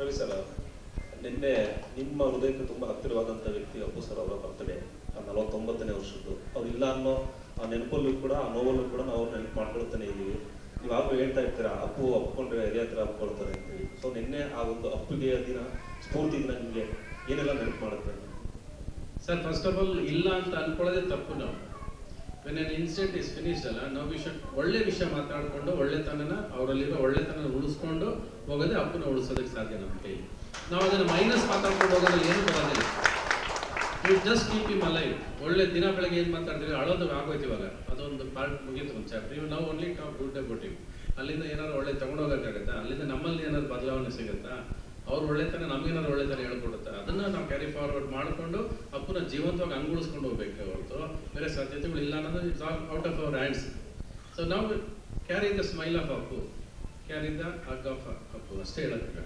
Ravi sir, ನಿನ್ನೆ ನಿಮ್ಮ ಹೃದಯಕ್ಕೆ ತುಂಬ ಹತ್ತಿರವಾದಂಥ ವ್ಯಕ್ತಿ ಅಪ್ಪು ಸರ್ ಅವರ ಬರ್ತ್ಡೇ, 49ನೇ ವರ್ಷದ್ದು. ಅವ್ರಿಲ್ಲ ಅನ್ನೋ ಆ ನೆನಪಲ್ಲೂ ಕೂಡ, ಆ ನೋವಲ್ಲೂ ಕೂಡ ನಾವು ಅವ್ರು ನೆನಪು ಮಾಡ್ಕೊಳ್ತಾನೆ ಇದ್ದೀವಿ. ನೀವಾಗಲೂ ಹೇಳ್ತಾ ಇರ್ತೀರಾ ಅಪ್ಪು ಅಪ್ಕೊಂಡ್ರೆ ಹಿರಿಯ ಹತ್ರ ಅಪ್ಕೊಳ್ತಾರೆ ಅಂತೇಳಿ. ಸೊ ನಿನ್ನೆ ಆ ಒಂದು ಅಪ್ಪುಗೆ ದಿನ, ಸ್ಫೂರ್ತಿ ದಿನ ನಿಮಗೆ ಏನೆಲ್ಲ ನೆನಪು ಮಾಡುತ್ತೆ ಸರ್? ಫಸ್ಟ್ ಆಫ್ ಆಲ್ ಇಲ್ಲ ಅಂತ ಅನ್ಕೊಳ್ಳೋದೇ ತಪ್ಪು. ನಾವು when N incident is finished ಅಲ್ಲ, ನಾವು ಒಳ್ಳೆ ವಿಷಯ ಮಾತಾಡಿಕೊಂಡು ಒಳ್ಳೆತನನ, ಅವರಲ್ಲಿರೋ ಒಳ್ಳೆತನ ಉಳಿಸ್ಕೊಂಡು ಹೋಗೋದೇ ಅಪ್ಪನ ಉಳಿಸೋದಕ್ಕೆ ಸಾಧ್ಯ ನಮ್ಮ ಕೈಲಿ. ನಾವು ಅದನ್ನು ಮೈನಸ್ ಮಾತಾಡ್ಕೊಂಡು ಹೋಗೋದ್ರಲ್ಲಿ ಏನು ಬರೋದಿಲ್ಲ. You just keep him alive. ಒಳ್ಳೆ ದಿನ ಬೆಳಗ್ಗೆ ಏನು ಮಾತಾಡ್ತೀವಿ, ಅಳೋದು ಆಗೋಯ್ತು ಇವಾಗ, ಅದೊಂದು ಪಾರ್ಟ್ ಮುಗೀತು ಒಂದು ಚಾಪ್ಟರ್. ಇವು ನಾವು ಓನ್ಲಿ ಟಾಪ್ ಗುಡ್ ಅಬೌಟ್ ಇವ್. ಅಲ್ಲಿಂದ ಏನಾದ್ರು ಒಳ್ಳೆ ತಗೊಂಡೋಗೋಕ್ಕಾಗತ್ತಾ? ಅಲ್ಲಿಂದ ನಮ್ಮಲ್ಲಿ ಏನಾದ್ರು ಬದಲಾವಣೆ ಸಿಗುತ್ತಾ? ಅವ್ರು ಒಳ್ಳೆತನ ನಮಗೇನಾದ್ರು ಒಳ್ಳೆತನ ಹೇಳ್ಕೊಡುತ್ತಾ? ಅದನ್ನು ನಾವು ಕ್ಯಾರಿ ಫಾರ್ವರ್ಡ್ ಮಾಡಿಕೊಂಡು ಅಪ್ಪನ ಜೀವಂತವಾಗಿ ಅಂಗುಳಿಸ್ಕೊಂಡು ಹೋಗ್ಬೇಕು ಹೊರತು ಬೇರೆ ಸಾಧ್ಯತೆಗಳು ಇಲ್ಲ ಅನ್ನೋದು it's all out of our hands. So ನಾವು carry the smile of Appu, carry the hug of Appu, ಅಷ್ಟೇ ಹೇಳೋಕ್ಕೆ.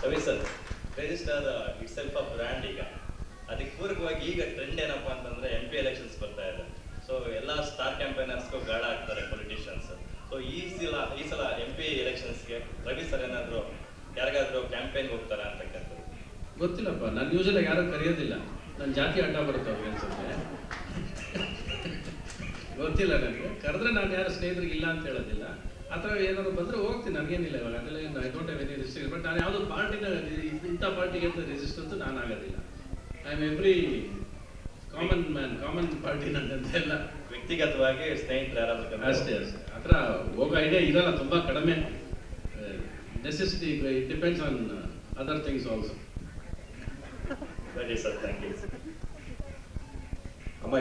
Ravi sir, register itself a brand. ಈಗ ಅದಕ್ಕೆ ಪೂರಕವಾಗಿ ಈಗ ಟ್ರೆಂಡ್ ಏನಪ್ಪಾ ಅಂತಂದ್ರೆ MP ಎಲೆಕ್ಷನ್ಸ್ ಬರ್ತಾ ಇದೆ. ಸೊ ಎಲ್ಲ ಸ್ಟಾರ್ ಕ್ಯಾಂಪೇನರ್ಸ್ಗೂ ಗಾಳ ಆಗ್ತಾರೆ ಪೊಲಿಟಿಷಿಯನ್ಸ್. ಸೊ ಈ ಸಲ MP ಎಲೆಕ್ಷನ್ಸ್ಗೆ ರವಿ ಸರ್ ಏನಾದ್ರು ಯಾರಿಗಾದ್ರೂ ಕ್ಯಾಂಪೇನ್ ಹೋಗ್ತಾರ ಅಂತಕ್ಕಂಥದ್ದು? ಗೊತ್ತಿಲ್ಲಪ್ಪ, ನಾನು ಯೂಶಲಿ ಯಾರು ಕರೆಯೋದಿಲ್ಲ. ನನ್ನ ಜಾತಿ ಅಡ್ಡ ಬರುತ್ತೆ ಅವ್ರಿಗೆ ಅನ್ಸುತ್ತೆ. ಗೊತ್ತಿಲ್ಲ ನನಗೆ. ಕರೆದ್ರೆ ನಾನು ಯಾರು ಸ್ನೇಹಿತರಿಗೆ ಇಲ್ಲ ಅಂತ ಹೇಳೋದಿಲ್ಲ. ಆ ಥರ ಏನಾದ್ರು ಬಂದರೆ ಹೋಗ್ತೀನಿ, ನನಗೇನಿಲ್ಲ ಇವಾಗ. ಅದೆಲ್ಲ I don't have any restriction. But ನಾನು ಯಾವುದೋ ಪಾರ್ಟಿನ ಇಂಥ ಪಾರ್ಟಿಗೆ ಅಂತ ರಿಜಿಸ್ಟರ್ ನಾನು ಆಗೋದಿಲ್ಲ. I am every common man, common party ನಂದಂತೆಲ್ಲ. ವ್ಯಕ್ತಿಗತವಾಗಿ ಸ್ನೇಹಿತರು ಯಾರಾದ್ರೂ ಅಷ್ಟೇ ಅಷ್ಟೇ. ಆ ಥರ ಹೋಗೋ ಐಡಿಯಾ ಇರಲ್ಲ, ತುಂಬ ಕಡಿಮೆ. Necessity it depends on other things also. ಸರಿ ಸರ್, ಥ್ಯಾಂಕ್ ಯು. ಅಮ್ಮ